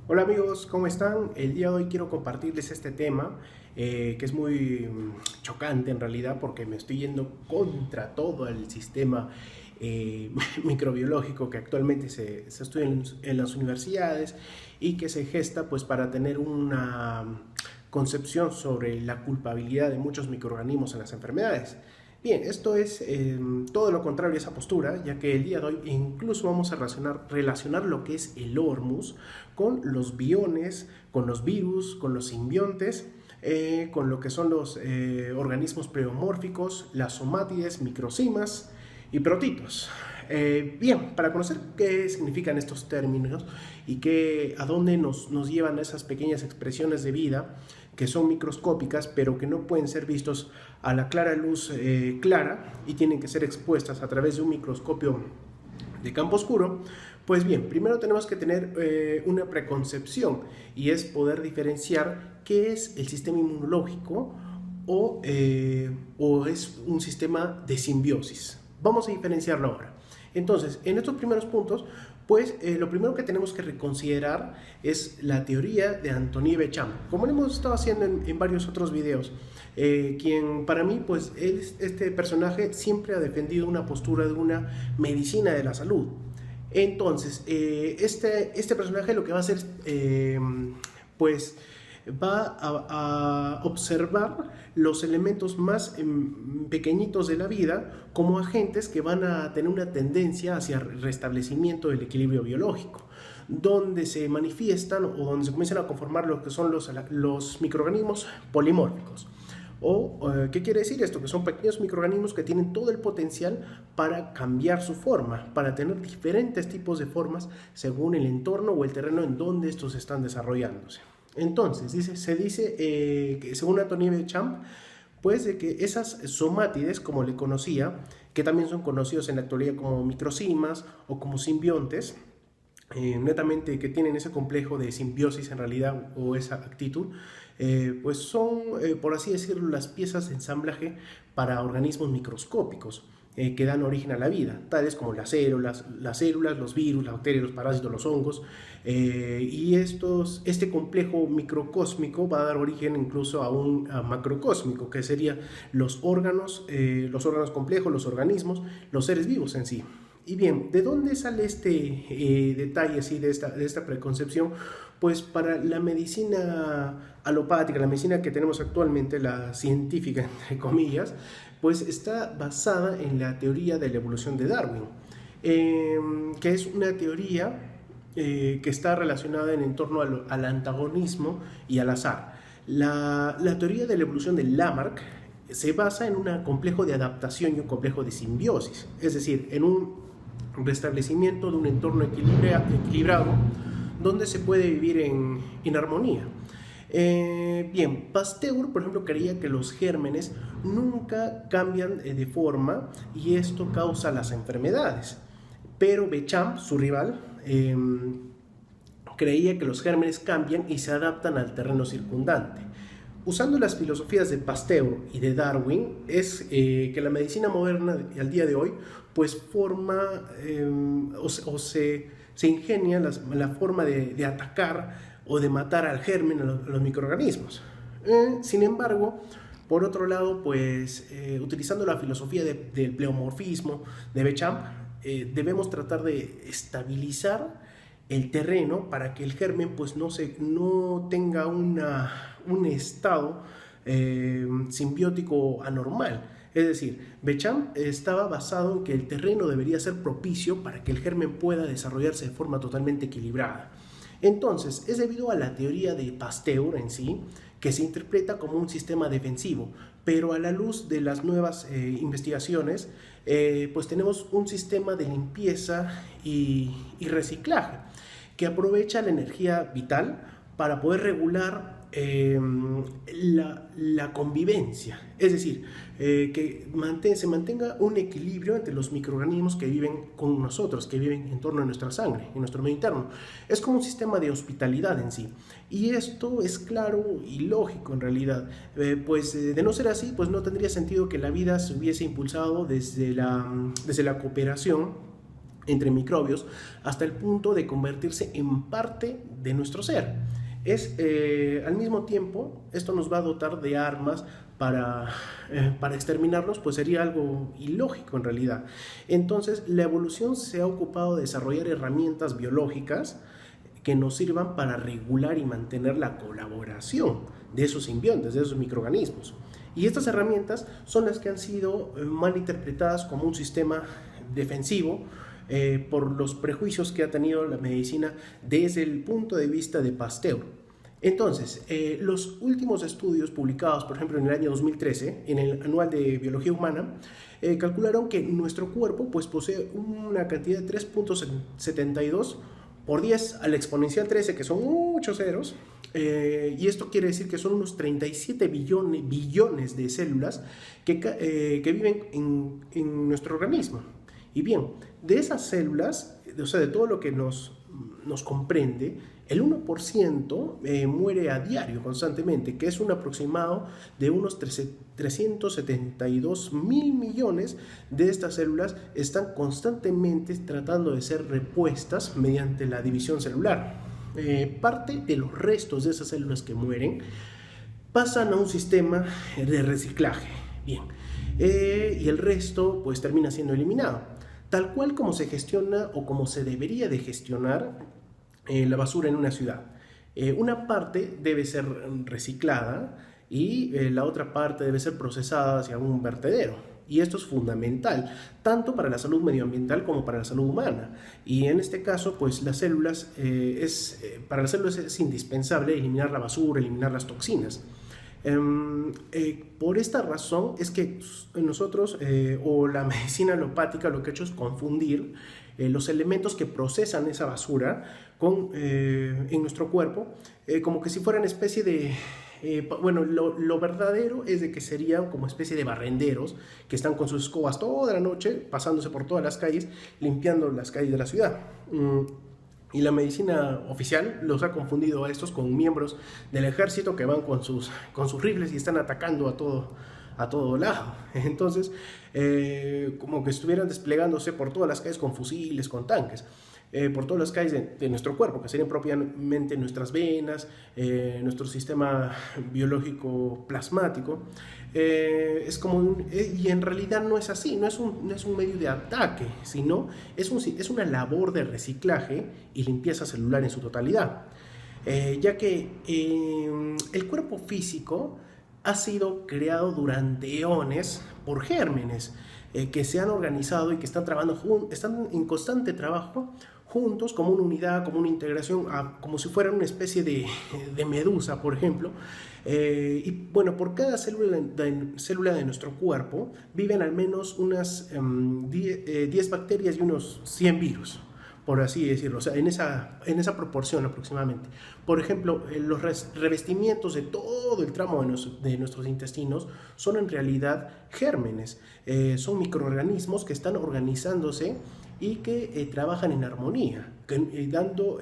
Hola amigos, ¿cómo están? El día de hoy quiero compartirles este tema que es muy chocante en realidad porque me estoy yendo contra todo el sistema microbiológico que actualmente se estudia en las universidades y que se gesta pues para tener una concepción sobre la culpabilidad de muchos microorganismos en las enfermedades. Bien, esto es todo lo contrario a esa postura, ya que el día de hoy incluso vamos a relacionar lo que es el hormus con los biones, con los virus, con los simbiontes, con lo que son los organismos pleomórficos, las somátides, microcimas y protitos. Bien, para conocer qué significan estos términos y a dónde nos llevan esas pequeñas expresiones de vida que son microscópicas pero que no pueden ser vistos a la clara luz clara y tienen que ser expuestas a través de un microscopio de campo oscuro, pues bien, primero tenemos que tener una preconcepción y es poder diferenciar qué es el sistema inmunológico o es un sistema de simbiosis. Vamos a diferenciarlo ahora. Entonces, en estos primeros puntos, pues lo primero que tenemos que reconsiderar es la teoría de Anthony Béchamp, como lo hemos estado haciendo en varios otros videos, quien para mí, pues este personaje siempre ha defendido una postura de una medicina de la salud. Entonces, este personaje lo que va a hacer es, pues, va a observar los elementos más pequeñitos de la vida como agentes que van a tener una tendencia hacia el restablecimiento del equilibrio biológico, donde se manifiestan o donde se comienzan a conformar lo que son los microorganismos polimórficos. ¿Qué quiere decir esto? Que son pequeños microorganismos que tienen todo el potencial para cambiar su forma, para tener diferentes tipos de formas según el entorno o el terreno en donde estos están desarrollándose. Entonces, se dice que según Anthony Béchamp, pues de que esas somátides, como le conocía, que también son conocidos en la actualidad como microcimas o como simbiontes, netamente que tienen ese complejo de simbiosis en realidad o esa actitud, pues son, por así decirlo, las piezas de ensamblaje para organismos microscópicos que dan origen a la vida, tales como las células, los virus, las bacterias, los parásitos, los hongos, y este complejo microcósmico va a dar origen incluso a macrocósmico, que serían los órganos complejos, los organismos, los seres vivos en sí. Y bien, ¿de dónde sale este detalle así de esta preconcepción? Pues para la medicina alopática, la medicina que tenemos actualmente, la científica, entre comillas, pues está basada en la teoría de la evolución de Darwin, que es una teoría que está relacionada en torno al antagonismo y al azar. La teoría de la evolución de Lamarck se basa en un complejo de adaptación y un complejo de simbiosis, es decir, en un restablecimiento de un entorno equilibrado donde se puede vivir en armonía. Bien, Pasteur, por ejemplo, creía que los gérmenes nunca cambian de forma y esto causa las enfermedades. Pero Béchamp, su rival, creía que los gérmenes cambian y se adaptan al terreno circundante. Usando las filosofías de Pasteur y de Darwin, es que la medicina moderna al día de hoy pues forma se ingenia la forma de atacar o de matar al germen, a los microorganismos. Sin embargo, por otro lado, pues utilizando la filosofía del pleomorfismo de Béchamp, debemos tratar de estabilizar el terreno para que el germen pues no tenga un estado simbiótico anormal. Es decir, Béchamp estaba basado en que el terreno debería ser propicio para que el germen pueda desarrollarse de forma totalmente equilibrada. Entonces, es debido a la teoría de Pasteur en sí, que se interpreta como un sistema defensivo, pero a la luz de las nuevas investigaciones, pues tenemos un sistema de limpieza y reciclaje, que aprovecha la energía vital para poder regular la convivencia, es decir, que se mantenga un equilibrio entre los microorganismos que viven con nosotros, que viven en torno a nuestra sangre, en nuestro medio interno. Es como un sistema de hospitalidad en sí. Y esto es claro y lógico en realidad, pues de no ser así, pues no tendría sentido que la vida se hubiese impulsado desde la cooperación entre microbios hasta el punto de convertirse en parte de nuestro ser. Al mismo tiempo, esto nos va a dotar de armas para exterminarlos, pues sería algo ilógico en realidad. Entonces, la evolución se ha ocupado de desarrollar herramientas biológicas que nos sirvan para regular y mantener la colaboración de esos simbiontes, de esos microorganismos. Y estas herramientas son las que han sido mal interpretadas como un sistema defensivo por los prejuicios que ha tenido la medicina desde el punto de vista de Pasteur. Entonces, los últimos estudios publicados, por ejemplo, en el año 2013, en el Anual de Biología Humana, calcularon que nuestro cuerpo pues, posee una cantidad de 3.72 por 10 a la exponencial 13, que son muchos ceros, y esto quiere decir que son unos 37 billones de células que viven en nuestro organismo. Y bien, de esas células, o sea, de todo lo que nos comprende, el 1% muere a diario constantemente, que es un aproximado de unos 372 mil millones de estas células están constantemente tratando de ser repuestas mediante la división celular. Parte de los restos de esas células que mueren pasan a un sistema de reciclaje. Bien, y el resto pues termina siendo eliminado. Tal cual como se gestiona o como se debería de gestionar la basura en una ciudad. Una parte debe ser reciclada y la otra parte debe ser procesada hacia un vertedero. Y esto es fundamental, tanto para la salud medioambiental como para la salud humana. Y en este caso, pues para las células es indispensable eliminar la basura, eliminar las toxinas. Por esta razón es que nosotros o la medicina alopática lo que ha hecho es confundir los elementos que procesan esa basura en nuestro cuerpo como que si fueran especie de bueno, lo verdadero es de que serían como especie de barrenderos que están con sus escobas toda la noche pasándose por todas las calles limpiando las calles de la ciudad. Y la medicina oficial los ha confundido a estos con miembros del ejército que van con sus rifles y están atacando a todo lado. Entonces, como que estuvieran desplegándose por todas las calles con fusiles, con tanques. Por todas las calles de nuestro cuerpo, que serían propiamente nuestras venas, nuestro sistema biológico plasmático. Y en realidad no es así, no es un medio de ataque, sino es una labor de reciclaje y limpieza celular en su totalidad. Ya que el cuerpo físico ha sido creado durante eones por gérmenes que se han organizado y que están en constante trabajo juntos como una unidad, como una integración, como si fueran una especie de medusa, por ejemplo. Y bueno, por cada célula de nuestro cuerpo viven al menos unas 10 bacterias y unos 100 virus, por así decirlo, o sea, en esa proporción aproximadamente. Por ejemplo, los revestimientos de todo el tramo de nuestros intestinos son en realidad gérmenes, son microorganismos que están organizándose y que trabajan en armonía, dando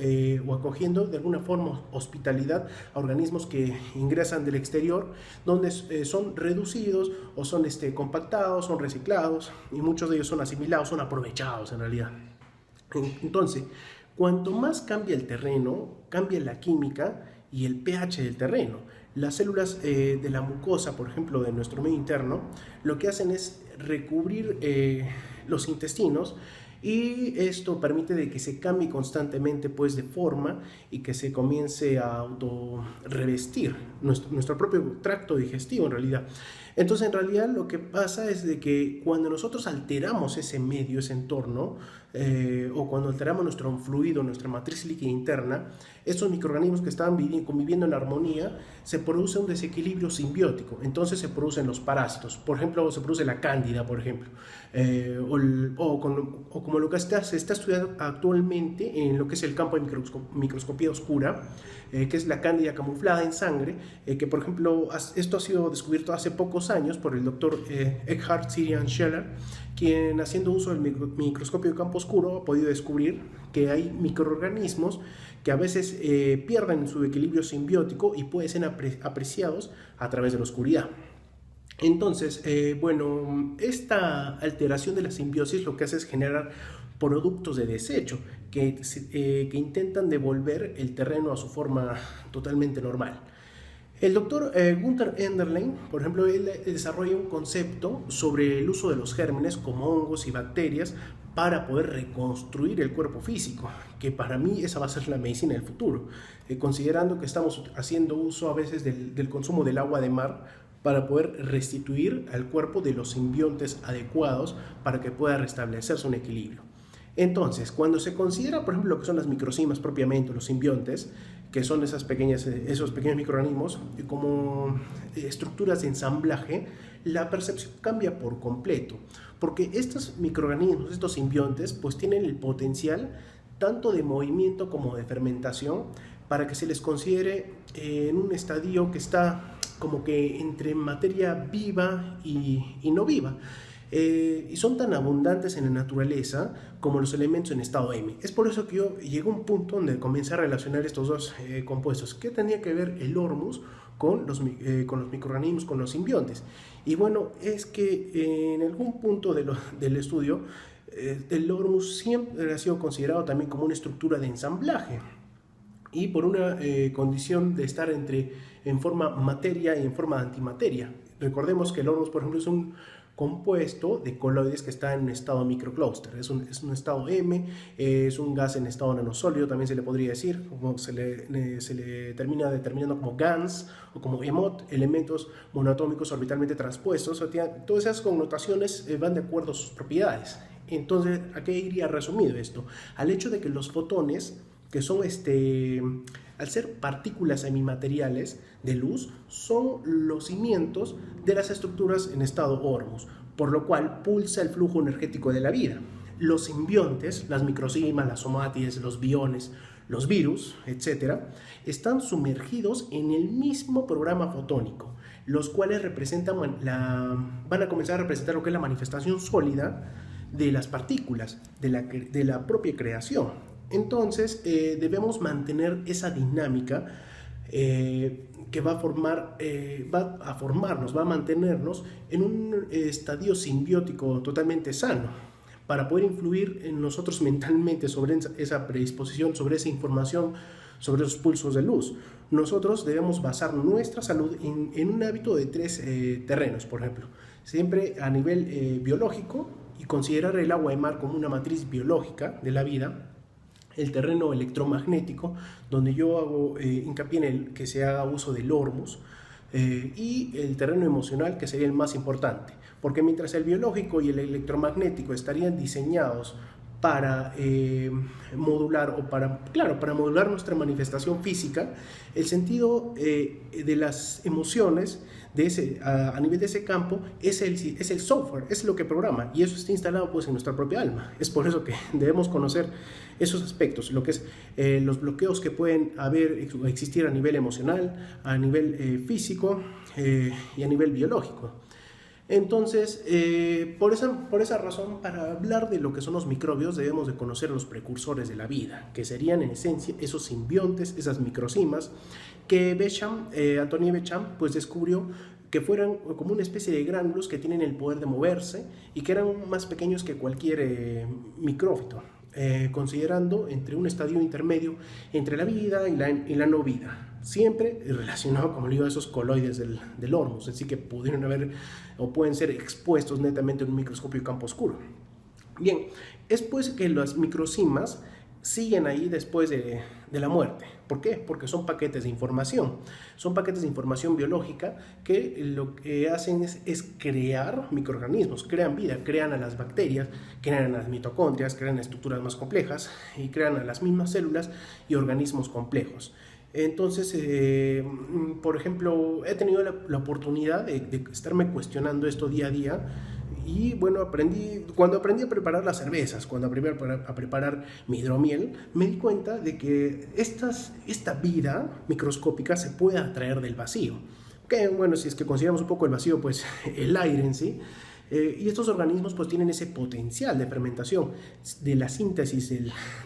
o acogiendo de alguna forma hospitalidad a organismos que ingresan del exterior, donde son reducidos o son compactados, son reciclados y muchos de ellos son asimilados, son aprovechados en realidad. Entonces, cuanto más cambia el terreno, cambia la química y el pH del terreno. Las células de la mucosa, por ejemplo, de nuestro medio interno, lo que hacen es recubrir los intestinos, y esto permite de que se cambie constantemente pues, de forma y que se comience a autorrevestir nuestro propio tracto digestivo en realidad. Entonces, en realidad lo que pasa es de que cuando nosotros alteramos ese medio, ese entorno, o cuando alteramos nuestro fluido, nuestra matriz líquida interna, estos microorganismos que están conviviendo en armonía, se produce un desequilibrio simbiótico. Entonces se producen los parásitos. Por ejemplo, se produce la cándida, por ejemplo, o como lo que se está estudiando actualmente en lo que es el campo de microscopía oscura, que es la cándida camuflada en sangre, que por ejemplo esto ha sido descubierto hace pocos años por el doctor Eckhard Sirian Scheller, quien haciendo uso del microscopio de campo oscuro ha podido descubrir que hay microorganismos que a veces pierden su equilibrio simbiótico y pueden ser apreciados a través de la oscuridad. Entonces, bueno, esta alteración de la simbiosis lo que hace es generar productos de desecho que intentan devolver el terreno a su forma totalmente normal. El doctor Gunther Enderlein, por ejemplo, él desarrolla un concepto sobre el uso de los gérmenes como hongos y bacterias para poder reconstruir el cuerpo físico, que para mí esa va a ser la medicina del futuro, considerando que estamos haciendo uso a veces del consumo del agua de mar para poder restituir al cuerpo de los simbiontes adecuados para que pueda restablecerse un equilibrio. Entonces, cuando se considera, por ejemplo, lo que son las microcimas propiamente, los simbiontes, que son esos pequeños microorganismos, como estructuras de ensamblaje, la percepción cambia por completo, porque estos microorganismos, estos simbiontes, pues tienen el potencial tanto de movimiento como de fermentación para que se les considere en un estadio que está como que entre materia viva y no viva. Y son tan abundantes en la naturaleza como los elementos en estado M. Es por eso que yo llegué a un punto donde comencé a relacionar estos dos compuestos. ¿Qué tenía que ver el hormus con los microorganismos, con los simbiontes? Y bueno, es que en algún punto del estudio, el hormus siempre ha sido considerado también como una estructura de ensamblaje y por una condición de estar en forma materia y en forma antimateria. Recordemos que el hormus, por ejemplo, es un compuesto de coloides que está en un estado microcluster, es un estado M, es un gas en estado nanosólido, también se le podría decir, como se le termina determinando como GANs o como EMOT, elementos monoatómicos orbitalmente transpuestos. O sea, todas esas connotaciones van de acuerdo a sus propiedades. Entonces, ¿a qué iría resumido esto? Al hecho de que los fotones, que son al ser partículas semimateriales de luz, son los cimientos de las estructuras en estado hormus, por lo cual pulsa el flujo energético de la vida. Los simbiontes, las microcimas, las somátides, los biones, los virus, etc., están sumergidos en el mismo programa fotónico, los cuales van a comenzar a representar lo que es la manifestación sólida de las partículas, de la propia creación. Entonces, debemos mantener esa dinámica que va a formarnos, va a mantenernos en un estadio simbiótico totalmente sano, para poder influir en nosotros mentalmente sobre esa predisposición, sobre esa información, sobre esos pulsos de luz. Nosotros debemos basar nuestra salud en un hábito de tres terrenos, por ejemplo. Siempre a nivel biológico, y considerar el agua de mar como una matriz biológica de la vida. El terreno electromagnético, donde yo hago hincapié en que se haga uso del hormus, y el terreno emocional, que sería el más importante, porque mientras el biológico y el electromagnético estarían diseñados para modular o para modular nuestra manifestación física, el sentido de las emociones a nivel de ese campo es el software, es lo que programa, y eso está instalado pues en nuestra propia alma. Es por eso que debemos conocer esos aspectos, lo que es los bloqueos que pueden existir a nivel emocional, a nivel físico y a nivel biológico. Entonces, por esa razón, para hablar de lo que son los microbios, debemos de conocer los precursores de la vida, que serían en esencia esos simbiontes, esas microcimas, que Antoine Béchamp, pues descubrió que fueran como una especie de gránulos que tienen el poder de moverse y que eran más pequeños que cualquier micrófito, considerando entre un estadio intermedio entre la vida y la no vida, siempre relacionado, como le digo, a esos coloides del hormus, así que pudieron haber o pueden ser expuestos netamente en un microscopio de campo oscuro. Bien, es pues que las microcimas siguen ahí después de la muerte. ¿Por qué? Porque son paquetes de información. Son paquetes de información biológica que lo que hacen es crear microorganismos, crean vida, crean a las bacterias, crean a las mitocondrias, crean estructuras más complejas y crean a las mismas células y organismos complejos. Entonces, por ejemplo, he tenido la oportunidad de estarme cuestionando esto día a día. Y bueno, cuando aprendí a preparar las cervezas, cuando aprendí a preparar mi hidromiel, me di cuenta de que esta vida microscópica se puede atraer del vacío. Que bueno, si es que consideramos un poco el vacío, pues el aire en sí. Y estos organismos pues tienen ese potencial de fermentación, de la síntesis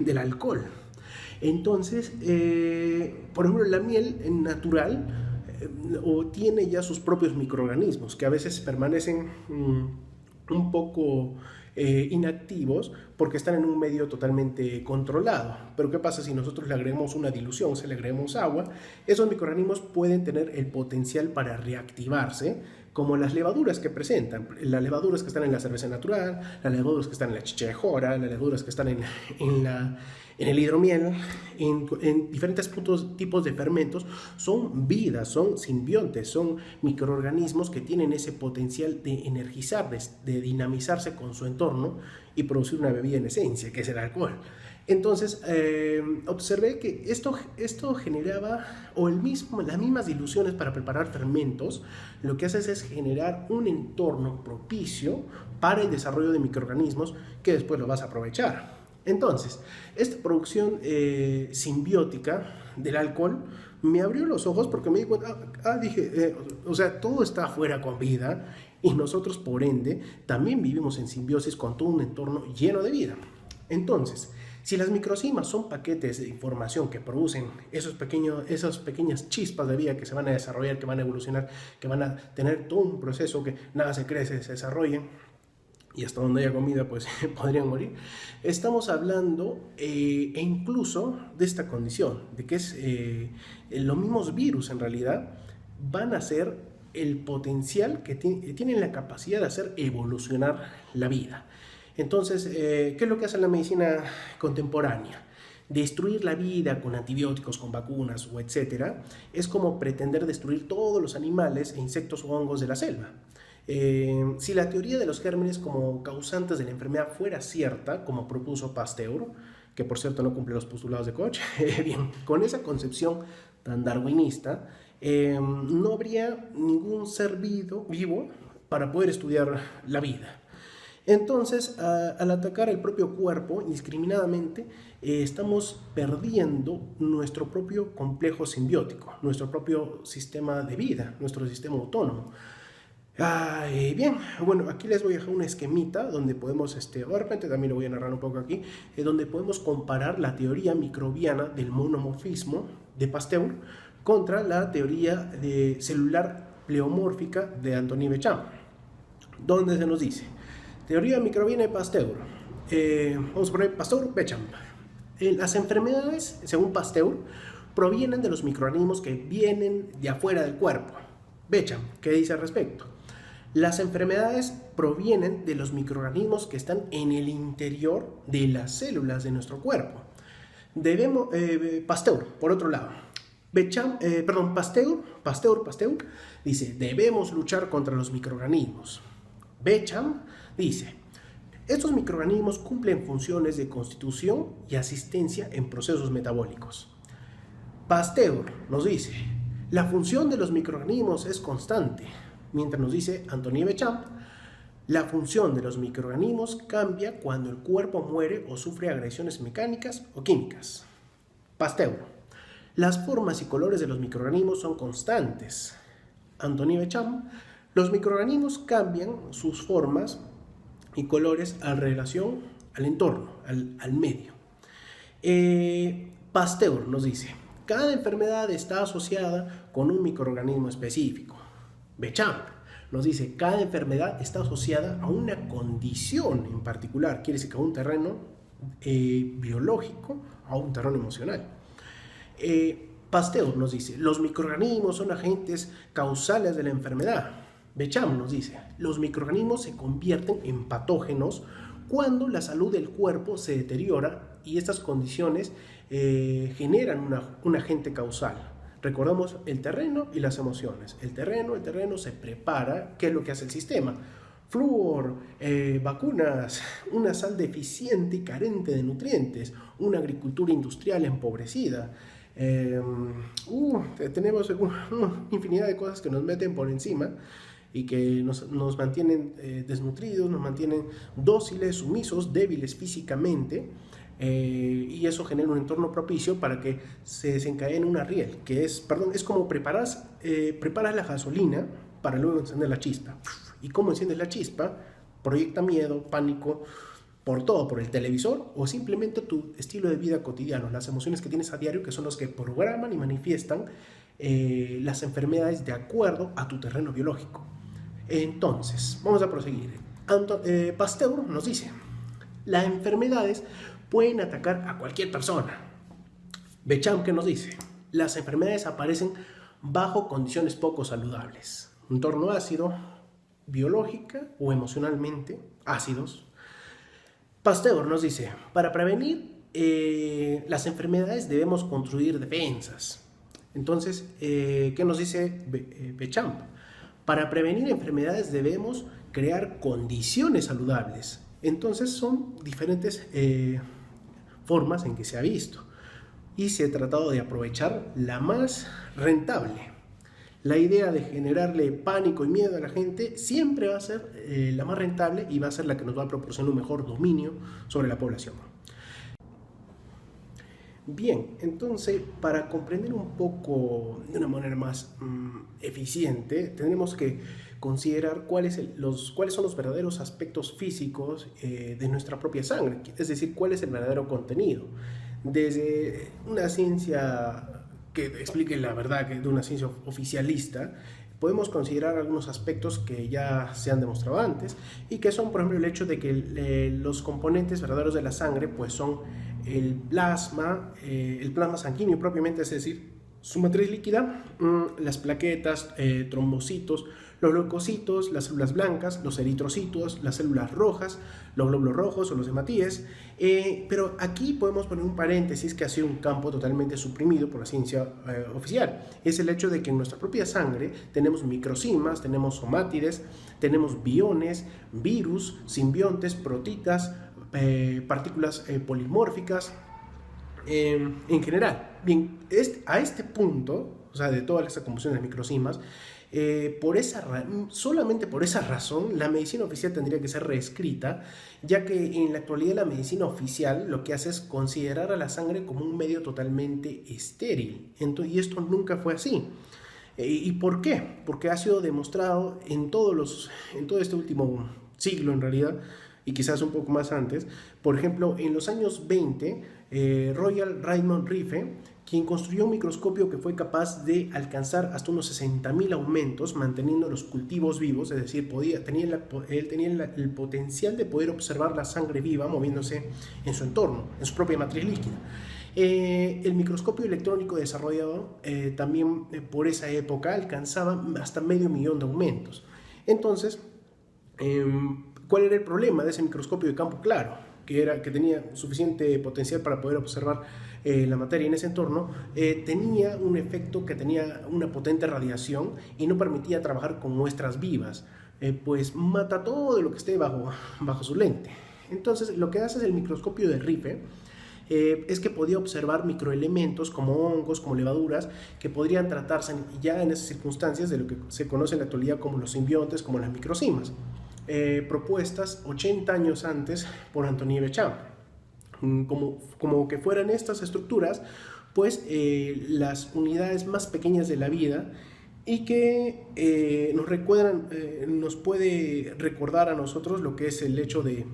del alcohol. Entonces, por ejemplo, la miel natural o tiene ya sus propios microorganismos que a veces permanecen un poco inactivos porque están en un medio totalmente controlado. Pero ¿qué pasa si nosotros le agregamos una dilución, si le agregamos agua? Esos microorganismos pueden tener el potencial para reactivarse, como las levaduras que presentan, las levaduras que están en la cerveza natural, las levaduras que están en la chicha de jora, las levaduras que están en el hidromiel, en diferentes tipos de fermentos. Son vidas, son simbiontes, son microorganismos que tienen ese potencial de energizar, de dinamizarse con su entorno y producir una bebida en esencia, que es el alcohol. Entonces, observé que esto generaba, las mismas diluciones para preparar fermentos, lo que hace es generar un entorno propicio para el desarrollo de microorganismos que después lo vas a aprovechar. Entonces, esta producción simbiótica del alcohol me abrió los ojos porque me di cuenta, dije, o sea, todo está afuera con vida y nosotros, por ende, también vivimos en simbiosis con todo un entorno lleno de vida. Entonces, si las microcimas son paquetes de información que producen esas pequeñas chispas de vida que se van a desarrollar, que van a evolucionar, que van a tener todo un proceso que nada se crece, se desarrolla, y hasta donde haya comida pues podrían morir, estamos hablando e incluso de esta condición, de que los mismos virus en realidad van a ser el potencial que tienen la capacidad de hacer evolucionar la vida. Entonces, ¿qué es lo que hace la medicina contemporánea? Destruir la vida con antibióticos, con vacunas o etcétera, es como pretender destruir todos los animales e insectos o hongos de la selva. Si la teoría de los gérmenes como causantes de la enfermedad fuera cierta, como propuso Pasteur, que por cierto no cumple los postulados de Koch, bien, con esa concepción tan darwinista, no habría ningún ser vivo para poder estudiar la vida. Entonces, al atacar el propio cuerpo indiscriminadamente, estamos perdiendo nuestro propio complejo simbiótico, nuestro propio sistema de vida, nuestro sistema autónomo. Bien, bueno, aquí les voy a dejar un esquemita donde podemos, de repente también lo voy a narrar un poco aquí, donde podemos comparar la teoría microbiana del monomorfismo de Pasteur contra la teoría de celular pleomórfica de Anthony Béchamp, donde se nos dice: teoría microbiana de Pasteur. Vamos a poner Pasteur, Béchamp. Las enfermedades, según Pasteur, provienen de los microorganismos que vienen de afuera del cuerpo. Béchamp, ¿qué dice al respecto? Las enfermedades provienen de los microorganismos que están en el interior de las células de nuestro cuerpo. Pasteur, por otro lado, Pasteur dice: debemos luchar contra los microorganismos. Béchamp dice: estos microorganismos cumplen funciones de constitución y asistencia en procesos metabólicos. Pasteur nos dice: la función de los microorganismos es constante, mientras nos dice Anthony Béchamp: la función de los microorganismos cambia cuando el cuerpo muere o sufre agresiones mecánicas o químicas. Pasteur: las formas y colores de los microorganismos son constantes. Anthony Béchamp: los microorganismos cambian sus formas y colores en relación al entorno, al medio. Pasteur nos dice: cada enfermedad está asociada con un microorganismo específico. Béchamp nos dice: cada enfermedad está asociada a una condición en particular, quiere decir que a un terreno biológico, a un terreno emocional. Pasteur nos dice: los microorganismos son agentes causales de la enfermedad. Béchamp nos dice: los microorganismos se convierten en patógenos cuando la salud del cuerpo se deteriora y estas condiciones generan un agente causal. Recordamos el terreno y las emociones. El terreno se prepara. ¿Qué es lo que hace el sistema? Flúor, vacunas, una sal deficiente y carente de nutrientes, una agricultura industrial empobrecida. Tenemos una infinidad de cosas que nos meten por encima y que nos mantienen desnutridos, nos mantienen dóciles, sumisos, débiles físicamente, y eso genera un entorno propicio para que se desencadene una riel, que es como preparas la gasolina para luego encender la chispa. ¿Y cómo enciendes la chispa? Proyecta miedo, pánico, por el televisor o simplemente tu estilo de vida cotidiano, las emociones que tienes a diario, que son los que programan y manifiestan las enfermedades de acuerdo a tu terreno biológico. Entonces, vamos a proseguir. Pasteur nos dice, las enfermedades pueden atacar a cualquier persona. Béchamp, ¿qué nos dice? Las enfermedades aparecen bajo condiciones poco saludables. Un entorno ácido, biológica o emocionalmente ácidos. Pasteur nos dice, para prevenir las enfermedades debemos construir defensas. Entonces, ¿qué nos dice Béchamp? Para prevenir enfermedades debemos crear condiciones saludables. Entonces son diferentes formas en que se ha visto y se ha tratado de aprovechar la más rentable. La idea de generarle pánico y miedo a la gente siempre va a ser la más rentable y va a ser la que nos va a proporcionar un mejor dominio sobre la población. Bien, entonces para comprender un poco de una manera más eficiente, tenemos que considerar cuáles son los verdaderos aspectos físicos de nuestra propia sangre, es decir, cuál es el verdadero contenido. Desde una ciencia que explique la verdad, de una ciencia oficialista, podemos considerar algunos aspectos que ya se han demostrado antes y que son, por ejemplo, el hecho de que los componentes verdaderos de la sangre pues son el plasma sanguíneo propiamente, es decir, su matriz líquida, las plaquetas, trombocitos, los leucocitos, las células blancas, los eritrocitos, las células rojas, los glóbulos rojos o los hematíes. Pero aquí podemos poner un paréntesis que ha sido un campo totalmente suprimido por la ciencia oficial. Es el hecho de que en nuestra propia sangre tenemos microcimas, tenemos somátides, tenemos biones, virus, simbiontes, protitas, partículas polimórficas, en general. Bien, a este punto, o sea, de todas estas composiciones de microcimas, solamente por esa razón la medicina oficial tendría que ser reescrita, ya que en la actualidad la medicina oficial lo que hace es considerar a la sangre como un medio totalmente estéril, y esto nunca fue así. ¿Y por qué? Porque ha sido demostrado en todo este último siglo en realidad, y quizás un poco más antes. Por ejemplo, en los años 20, Royal Raymond Rife, quien construyó un microscopio que fue capaz de alcanzar hasta unos 60.000 aumentos manteniendo los cultivos vivos, es decir, él tenía el potencial de poder observar la sangre viva moviéndose en su entorno, en su propia matriz líquida. El microscopio electrónico desarrollado también por esa época alcanzaba hasta 500.000 de aumentos. Entonces, ¿cuál era el problema de ese microscopio de campo claro? Que tenía suficiente potencial para poder observar la materia en ese entorno, tenía un efecto que tenía una potente radiación y no permitía trabajar con muestras vivas, pues mata todo lo que esté bajo su lente. Entonces, lo que hace el microscopio de Rife es que podía observar microelementos como hongos, como levaduras, que podrían tratarse ya en esas circunstancias de lo que se conoce en la actualidad como los simbiontes, como las microcimas. Propuestas 80 años antes por Antoni Béchamp. Como que fueran estas estructuras, pues las unidades más pequeñas de la vida y que nos puede recordar a nosotros lo que es el hecho de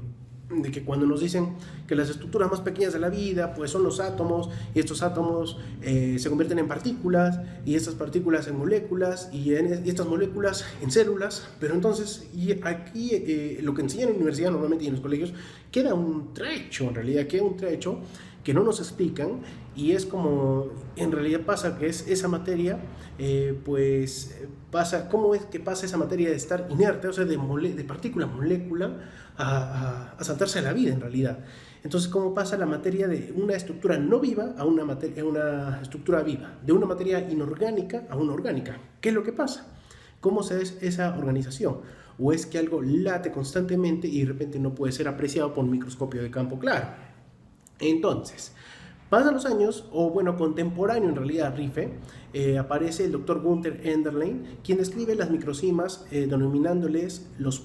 que cuando nos dicen que las estructuras más pequeñas de la vida pues son los átomos, y estos átomos se convierten en partículas, y estas partículas en moléculas, y estas moléculas en células. Pero entonces, y aquí lo que enseñan en la universidad normalmente y en los colegios, queda un trecho, en realidad queda un trecho que no nos explican, y es como en realidad pasa que es esa materia, ¿cómo es que pasa esa materia de estar inerte, o sea, de partícula a molécula, a saltarse a la vida en realidad? Entonces, ¿cómo pasa la materia de una estructura no viva a una estructura viva, de una materia inorgánica a una orgánica? ¿Qué es lo que pasa? ¿Cómo se es esa organización? ¿O es que algo late constantemente y de repente no puede ser apreciado por un microscopio de campo claro? Entonces, pasan los años, o bueno, contemporáneo en realidad a Rife, aparece el doctor Gunther Enderlein, quien describe las microcimas denominándoles los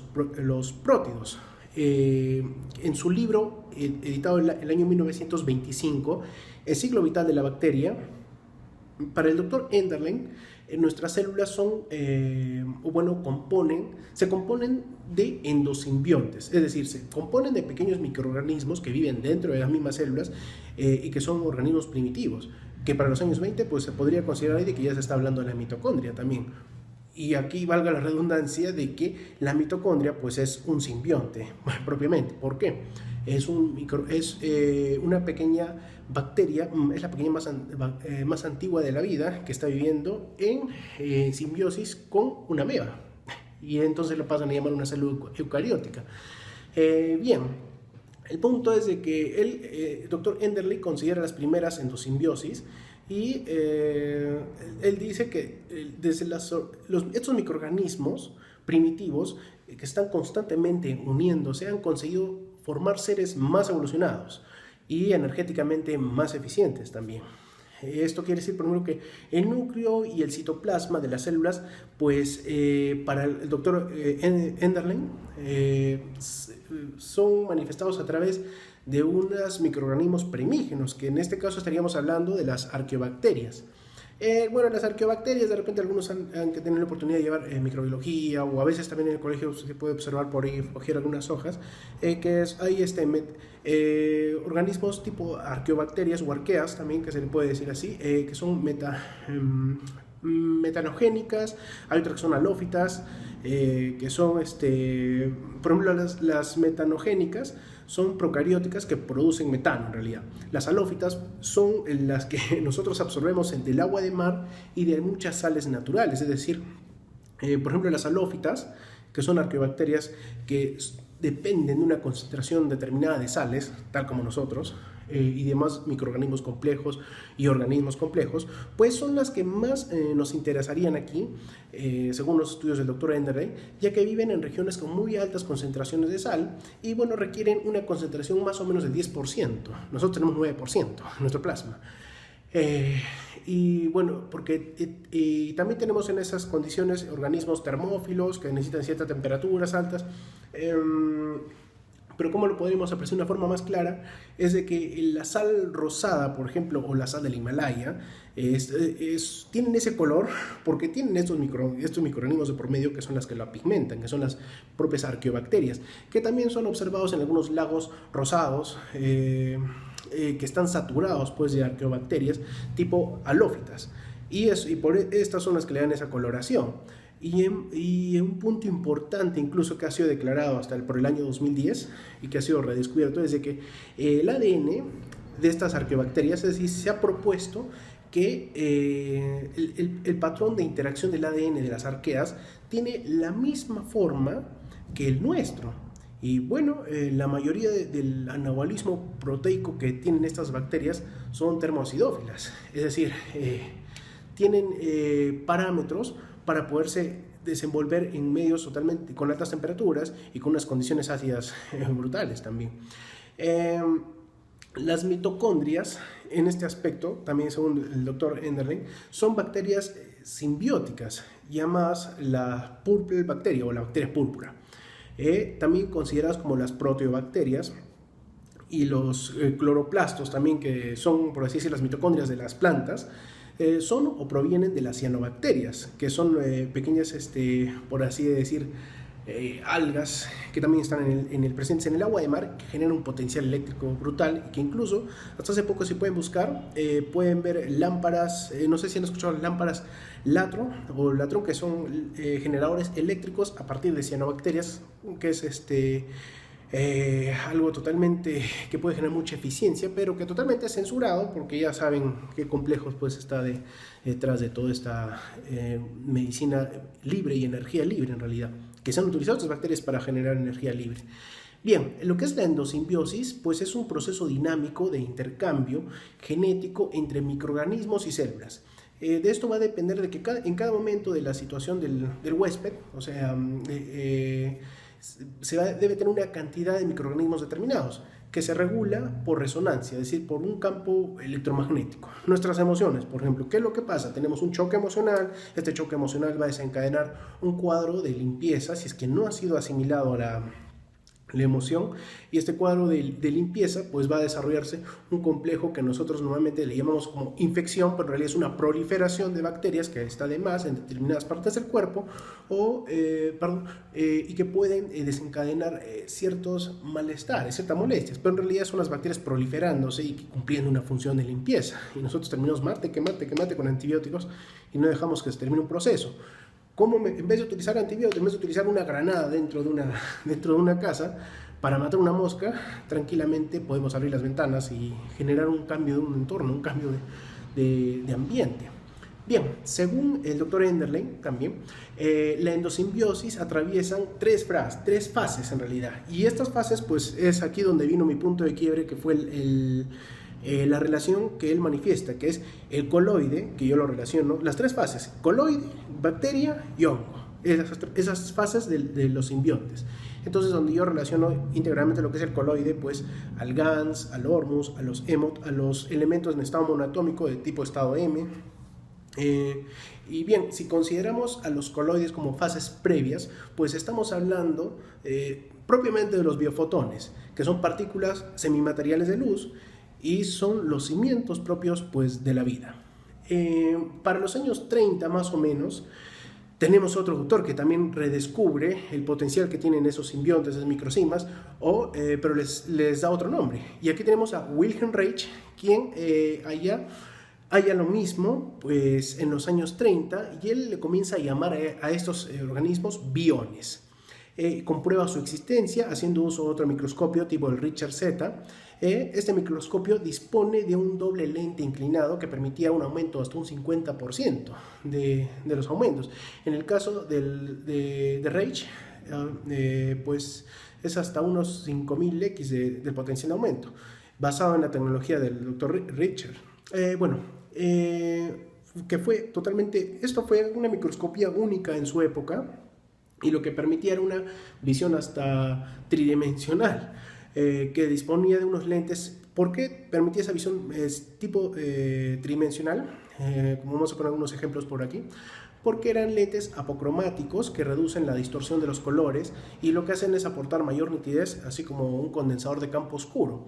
prótidos. En su libro, editado en el año 1925, El ciclo vital de la bacteria, para el doctor Enderlein, nuestras células se componen de endosimbiontes, es decir, se componen de pequeños microorganismos que viven dentro de las mismas células y que son organismos primitivos, que para los años 20 pues se podría considerar de que ya se está hablando de la mitocondria también. Y aquí valga la redundancia de que la mitocondria pues es un simbionte propiamente. ¿Por qué? Es una pequeña bacteria, es la pequeña más antigua de la vida, que está viviendo en simbiosis con una ameba. Y entonces lo pasan a llamar una célula eucariótica. Bien, el punto es de que el doctor Enderle considera las primeras endosimbiosis y él dice que desde estos microorganismos primitivos que están constantemente uniéndose han conseguido formar seres más evolucionados y energéticamente más eficientes también. Esto quiere decir, por ejemplo, que el núcleo y el citoplasma de las células, pues para el doctor Enderle, son manifestados a través de unos microorganismos primígenos, que en este caso estaríamos hablando de las arqueobacterias. Bueno, las arqueobacterias, de repente algunos han tenido la oportunidad de llevar microbiología, o a veces también en el colegio se puede observar por ahí, coger algunas hojas, que hay organismos tipo arqueobacterias o arqueas también, que se le puede decir así, que son metanogénicas. Hay otras que son halófitas, que son, por ejemplo, las metanogénicas son procarióticas que producen metano en realidad. Las halófitas son las que nosotros absorbemos del agua de mar y de muchas sales naturales, es decir, por ejemplo, las halófitas, que son arqueobacterias que dependen de una concentración determinada de sales, tal como nosotros, y demás microorganismos complejos y organismos complejos, pues son las que más nos interesarían aquí, según los estudios del doctor Enderle, ya que viven en regiones con muy altas concentraciones de sal y bueno, requieren una concentración más o menos del 10%. Nosotros tenemos 9% en nuestro plasma. Y bueno, porque también tenemos en esas condiciones organismos termófilos que necesitan ciertas temperaturas altas. Pero como lo podríamos apreciar de una forma más clara, es de que la sal rosada, por ejemplo, o la sal del Himalaya, tienen ese color porque tienen estos microorganismos de por medio que son las que la pigmentan, que son las propias arqueobacterias, que también son observados en algunos lagos rosados, que están saturados pues, de arqueobacterias tipo halófitas. Y por estas son las que le dan esa coloración. Y un punto importante incluso que ha sido declarado por el año 2010 y que ha sido redescubierto es de que el ADN de estas arqueobacterias, es decir, se ha propuesto que el patrón de interacción del ADN de las arqueas tiene la misma forma que el nuestro. Y bueno, la mayoría del anabolismo proteico que tienen estas bacterias son termoacidófilas, es decir, tienen parámetros para poderse desenvolver en medios totalmente con altas temperaturas y con unas condiciones ácidas brutales también. Las mitocondrias, en este aspecto, también según el doctor Enderle, son bacterias simbióticas, llamadas la purple bacteria o la bacteria púrpura. También consideradas como las proteobacterias, y los cloroplastos también, que son, por así decir, las mitocondrias de las plantas, son o provienen de las cianobacterias, que son pequeñas, por así decir, algas que también están presentes en el agua de mar, que generan un potencial eléctrico brutal y que incluso hasta hace poco, si pueden buscar, pueden ver lámparas, no sé si han escuchado las lámparas Latro o Latron, que son generadores eléctricos a partir de cianobacterias, que es algo totalmente que puede generar mucha eficiencia, pero que totalmente censurado, porque ya saben qué complejos pues está detrás de toda esta medicina libre y energía libre en realidad, que se han utilizado estas bacterias para generar energía libre. Bien, lo que es la endosimbiosis pues es un proceso dinámico de intercambio genético entre microorganismos y células. De esto va a depender de que en cada momento de la situación del huésped, o sea, debe tener una cantidad de microorganismos determinados que se regula por resonancia, es decir, por un campo electromagnético. Nuestras emociones, por ejemplo, ¿qué es lo que pasa? Tenemos un choque emocional, este choque emocional va a desencadenar un cuadro de limpieza si es que no ha sido asimilado la emoción, y este cuadro de limpieza pues va a desarrollarse un complejo que nosotros normalmente le llamamos como infección, pero en realidad es una proliferación de bacterias que está de más en determinadas partes del cuerpo y que pueden desencadenar ciertos malestares, ciertas molestias, pero en realidad son las bacterias proliferándose y cumpliendo una función de limpieza, y nosotros terminamos mate con antibióticos y no dejamos que se termine un proceso. En vez de utilizar antibióticos, en vez de utilizar una granada dentro de una casa para matar una mosca, tranquilamente podemos abrir las ventanas y generar un cambio de un entorno, un cambio de ambiente. Bien, según el doctor Enderlein también, la endosimbiosis atraviesan tres fases en realidad. Y estas fases, pues es aquí donde vino mi punto de quiebre, que fue la relación que él manifiesta, que es el coloide, que yo lo relaciono, las tres fases, coloide, bacteria y hongo, esas fases de los simbiontes. Entonces, donde yo relaciono íntegramente lo que es el coloide, pues al GANS, al Hormus, a los EMOT, a los elementos en estado monoatómico de tipo estado M. Y bien, si consideramos a los coloides como fases previas, pues estamos hablando propiamente de los biofotones, que son partículas semimateriales de luz, y son los cimientos propios pues de la vida. Para los años 30 más o menos tenemos otro autor que también redescubre el potencial que tienen esos simbiontes, esos microsimas, pero les da otro nombre. Y aquí tenemos a Wilhelm Reich, quien haya lo mismo pues en los años 30, y él le comienza a llamar a estos organismos biones. Comprueba su existencia haciendo uso de otro microscopio tipo el Richard Z. Este microscopio dispone de un doble lente inclinado que permitía un aumento hasta un 50% de los aumentos. En el caso de Reich, pues es hasta unos 5000x del potencial de aumento, basado en la tecnología del Dr. Richard. Esto fue una microscopía única en su época, y lo que permitía era una visión hasta tridimensional, que disponía de unos lentes. ¿Por qué permitía esa visión tipo tridimensional? Como vamos a poner algunos ejemplos por aquí. Porque eran lentes apocromáticos que reducen la distorsión de los colores, y lo que hacen es aportar mayor nitidez, así como un condensador de campo oscuro.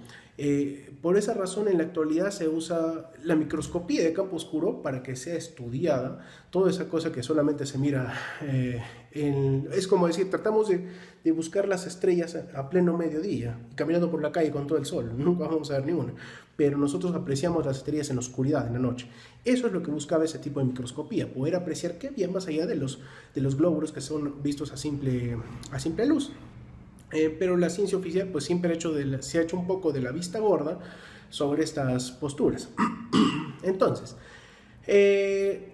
Por esa razón, en la actualidad se usa la microscopía de campo oscuro para que sea estudiada toda esa cosa que solamente se mira. Es como decir, tratamos de buscar las estrellas a pleno mediodía, caminando por la calle con todo el sol, nunca vamos a ver ninguna, pero nosotros apreciamos las estrellas en la oscuridad, en la noche. Eso es lo que buscaba ese tipo de microscopía, poder apreciar qué había más allá de los glóbulos que son vistos a simple luz. Pero la ciencia oficial pues siempre se ha hecho un poco de la vista gorda sobre estas posturas. Entonces,